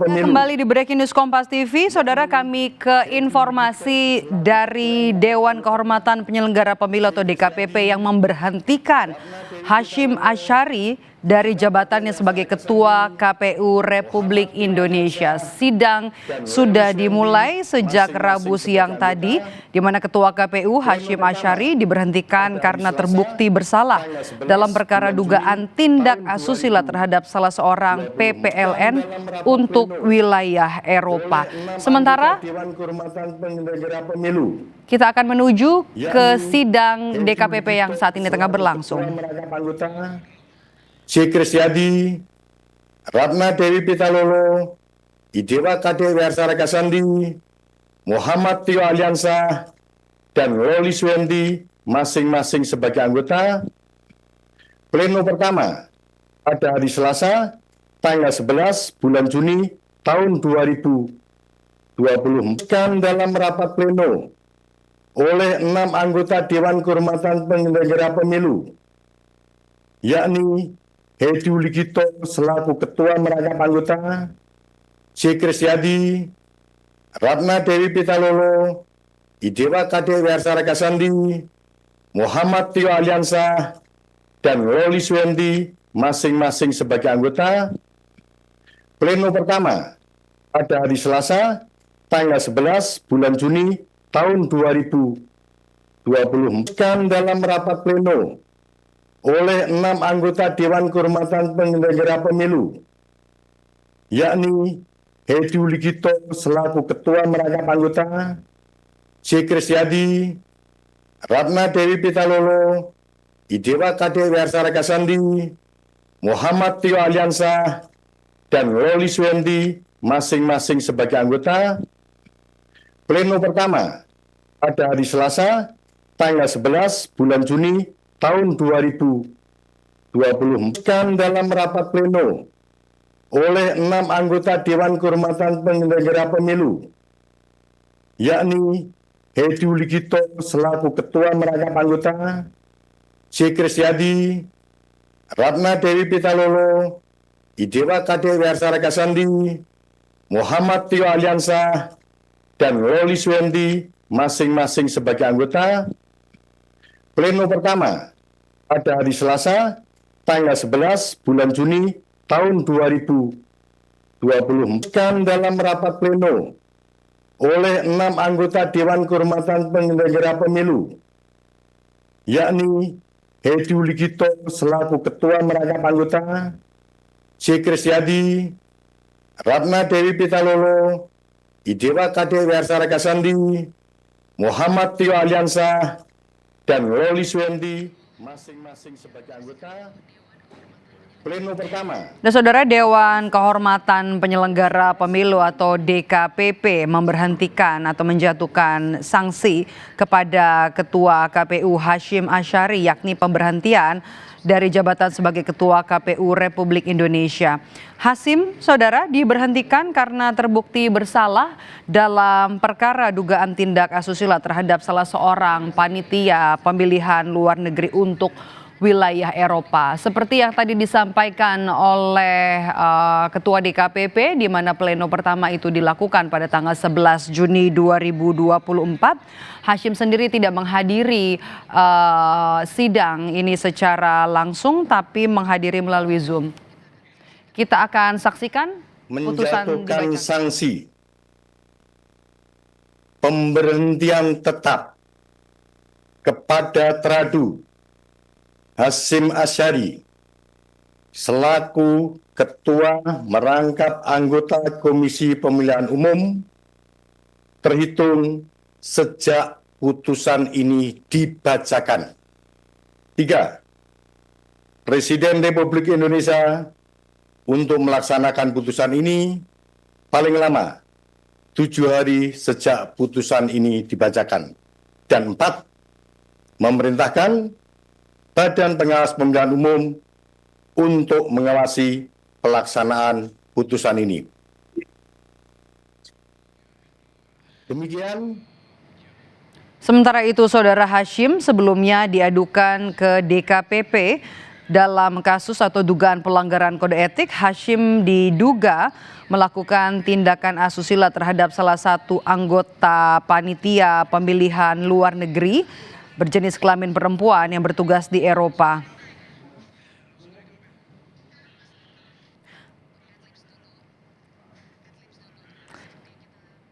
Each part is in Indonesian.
Pemilu. Kembali di Breaking News Kompas TV, saudara, kami ke informasi dari Dewan Kehormatan Penyelenggara Pemilu atau DKPP yang memberhentikan Hasyim Asyari dari jabatannya sebagai Ketua KPU Republik Indonesia. Sidang sudah dimulai sejak Rabu siang tadi, di mana Ketua KPU Hasyim Asyari diberhentikan karena terbukti bersalah dalam perkara dugaan tindak asusila terhadap salah seorang PPLN untuk wilayah Eropa. Sementara kita akan menuju ke sidang DKPP yang saat ini tengah berlangsung. C. Kristiadi, Ratna Dewi Pitalolo, Idewa Kade Wersara Kasandi, Muhammad Tio Aliansa, dan Loli Suendi masing-masing sebagai anggota. Pleno pertama pada hari Selasa tanggal 11 bulan Juni tahun 2020 dalam rapat pleno oleh 6 anggota Dewan Kehormatan Penyelenggara Pemilu, yakni Hedi Uligito selaku Ketua Merangkap Anggota, C. Kristiadi, Ratna Dewi Pitalolo, Idewa Kade Wersara Kasandi, Muhammad Tio Aliansa, dan Loli Suendi masing-masing sebagai anggota. Pleno pertama pada hari Selasa tanggal 11 bulan Juni tahun 2020 dalam rapat pleno oleh 6 anggota Dewan Kehormatan Penyelenggara Pemilu, yakni Hedi Uligito selaku Ketua Merangkap Anggota, C. Kristiadi, Ratna Dewi Pitalolo, Idewa Kade Wersara Kasandi, Muhammad Tio Aliansa, dan Loli Suendi masing-masing sebagai anggota. Pleno pertama pada hari Selasa tanggal 11 bulan Juni tahun 2020 dalam rapat pleno oleh 6 anggota Dewan Kehormatan Penyelenggara Pemilu, yakni Hedi Uligito selaku Ketua Merangkap Anggota, C. Kristiadi, Ratna Dewi Pitalolo, Idewa Kade Wersara Kasandi, Muhammad Tio Aliansa, dan Loli Suendi masing-masing sebagai anggota. Pleno pertama pada hari Selasa tanggal 11 bulan Juni tahun 2020 dalam rapat pleno oleh 6 anggota Dewan Kehormatan Penyelenggara Pemilu, yakni Hedi Uligito selaku Ketua Merangkap Anggota, C. Kristiadi, Ratna Dewi Pitalolo, Idewa Kade Wersara Kasandi, Muhammad Tio Aliansa, dan Loli Suendi masing-masing sebagai anggota. Pleno pertama. Dan saudara, Dewan Kehormatan Penyelenggara Pemilu atau DKPP memberhentikan atau menjatuhkan sanksi kepada Ketua KPU Hasyim Asyari, yakni pemberhentian dari jabatan sebagai Ketua KPU Republik Indonesia. Hasyim, saudara, diberhentikan karena terbukti bersalah dalam perkara dugaan tindak asusila terhadap salah seorang panitia pemilihan luar negeri untuk wilayah Eropa. Seperti yang tadi disampaikan oleh Ketua DKPP, di mana pleno pertama itu dilakukan pada tanggal 11 Juni 2024. Hasyim sendiri tidak menghadiri sidang ini secara langsung, tapi menghadiri melalui Zoom. Kita akan saksikan putusan menjatuhkan sanksi pemberhentian tetap kepada Teradu Hasyim Asyari selaku Ketua Merangkap Anggota Komisi Pemilihan Umum terhitung sejak putusan ini dibacakan. 3. Presiden Republik Indonesia untuk melaksanakan putusan ini paling lama 7 hari sejak putusan ini dibacakan. Dan 4. Memerintahkan Badan Pengawas Pemilihan Umum untuk mengawasi pelaksanaan putusan ini. Demikian. Sementara itu, saudara, Hasyim sebelumnya diadukan ke DKPP dalam kasus atau dugaan pelanggaran kode etik. Hasyim diduga melakukan tindakan asusila terhadap salah satu anggota panitia pemilihan luar negeri berjenis kelamin perempuan yang bertugas di Eropa.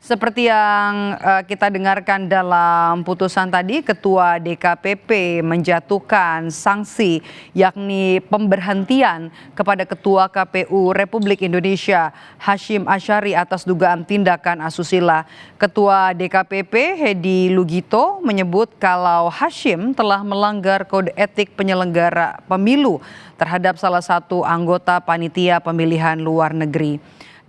Seperti yang kita dengarkan dalam putusan tadi, Ketua DKPP menjatuhkan sanksi yakni pemberhentian kepada Ketua KPU Republik Indonesia Hasyim Asyari atas dugaan tindakan asusila. Ketua DKPP Hedi Lugito menyebut kalau Hasyim telah melanggar kode etik penyelenggara pemilu terhadap salah satu anggota panitia pemilihan luar negeri.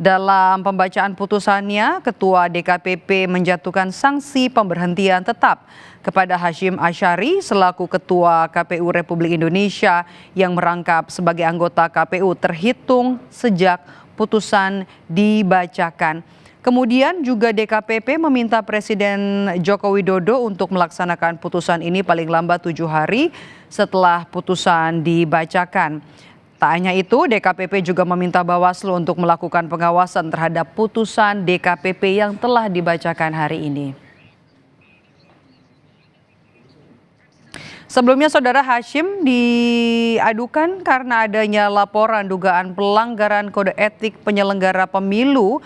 Dalam pembacaan putusannya, Ketua DKPP menjatuhkan sanksi pemberhentian tetap kepada Hasyim Asyari selaku Ketua KPU Republik Indonesia yang merangkap sebagai anggota KPU terhitung sejak putusan dibacakan. Kemudian juga DKPP meminta Presiden Joko Widodo untuk melaksanakan putusan ini paling lambat 7 hari setelah putusan dibacakan. Tak hanya itu, DKPP juga meminta Bawaslu untuk melakukan pengawasan terhadap putusan DKPP yang telah dibacakan hari ini. Sebelumnya Saudara, Hasyim diadukan karena adanya laporan dugaan pelanggaran kode etik penyelenggara pemilu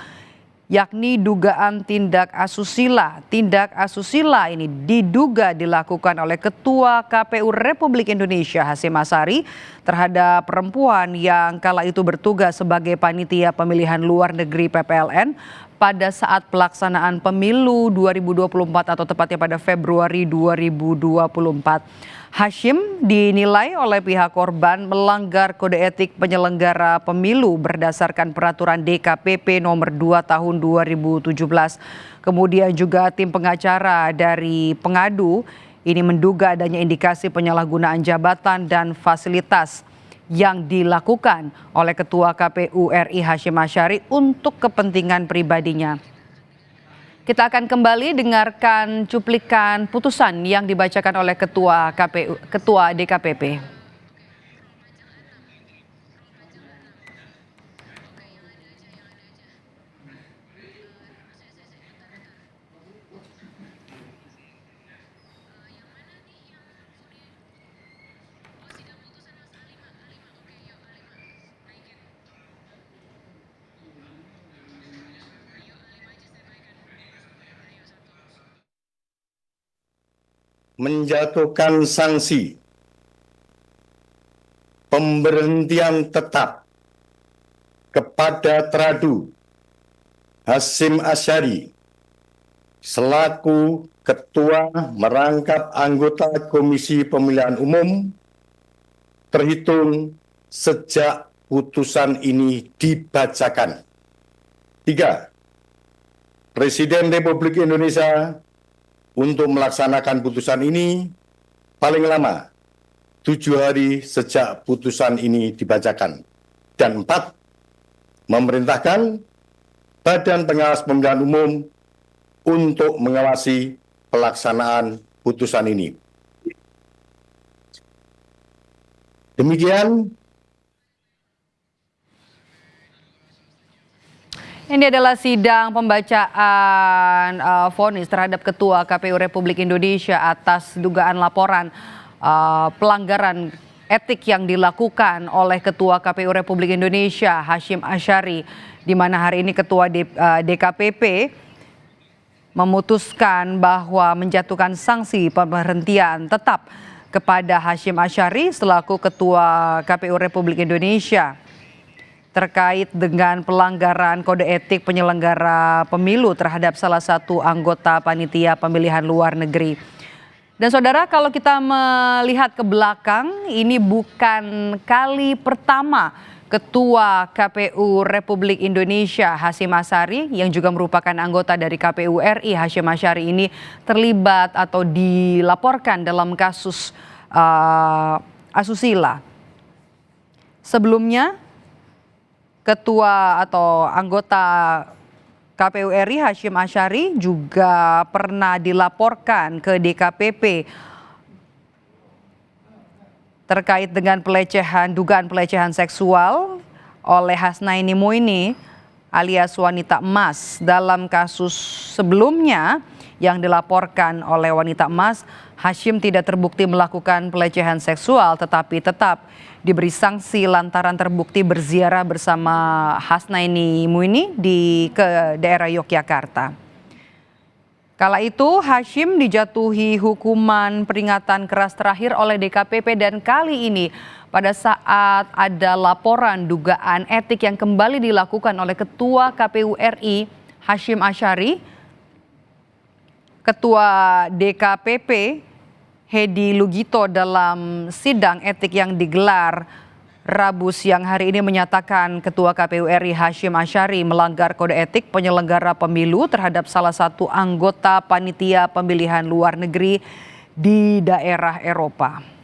yakni dugaan tindak asusila. Tindak asusila ini diduga dilakukan oleh Ketua KPU Republik Indonesia Hasyim Asyari terhadap perempuan yang kala itu bertugas sebagai panitia pemilihan luar negeri PPLN pada saat pelaksanaan pemilu 2024 atau tepatnya pada Februari 2024. Hasyim dinilai oleh pihak korban melanggar kode etik penyelenggara pemilu berdasarkan peraturan DKPP nomor 2 tahun 2017. Kemudian juga tim pengacara dari pengadu ini menduga adanya indikasi penyalahgunaan jabatan dan fasilitas yang dilakukan oleh Ketua KPU RI Hasyim Asyari untuk kepentingan pribadinya. Kita akan kembali dengarkan cuplikan putusan yang dibacakan oleh Ketua DKPP. Menjatuhkan sanksi pemberhentian tetap kepada Teradu Hasyim Asyari selaku Ketua merangkap anggota Komisi Pemilihan Umum terhitung sejak putusan ini dibacakan. 3. Presiden Republik Indonesia untuk melaksanakan putusan ini paling lama 7 hari sejak putusan ini dibacakan. Dan 4, memerintahkan Badan Pengawas Pemilihan Umum untuk mengawasi pelaksanaan putusan ini. Demikian. Ini adalah sidang pembacaan vonis terhadap Ketua KPU Republik Indonesia atas dugaan laporan pelanggaran etik yang dilakukan oleh Ketua KPU Republik Indonesia Hasyim Asyari, di mana hari ini Ketua DKPP memutuskan bahwa menjatuhkan sanksi pemberhentian tetap kepada Hasyim Asyari selaku Ketua KPU Republik Indonesia terkait dengan pelanggaran kode etik penyelenggara pemilu terhadap salah satu anggota panitia pemilihan luar negeri. Dan Saudara, kalau kita melihat ke belakang, ini bukan kali pertama Ketua KPU Republik Indonesia Hasyim Asyari yang juga merupakan anggota dari KPU RI Hasyim Asyari ini terlibat atau dilaporkan dalam kasus asusila. Sebelumnya, Ketua atau anggota KPU RI Hasyim Asyari juga pernah dilaporkan ke DKPP terkait dengan dugaan pelecehan seksual oleh Hasnaini Muini alias wanita emas. Dalam kasus sebelumnya yang dilaporkan oleh wanita emas, Hashim tidak terbukti melakukan pelecehan seksual tetapi tetap diberi sanksi lantaran terbukti berziarah bersama Hasnaini Muini ke daerah Yogyakarta. Kala itu Hashim dijatuhi hukuman peringatan keras terakhir oleh DKPP dan kali ini pada saat ada laporan dugaan etik yang kembali dilakukan oleh Ketua KPU RI Hashim Asyari, Ketua DKPP Hedi Lugito dalam sidang etik yang digelar Rabu siang hari ini menyatakan Ketua KPU RI Hashim Asyari melanggar kode etik penyelenggara pemilu terhadap salah satu anggota panitia pemilihan luar negeri di daerah Eropa.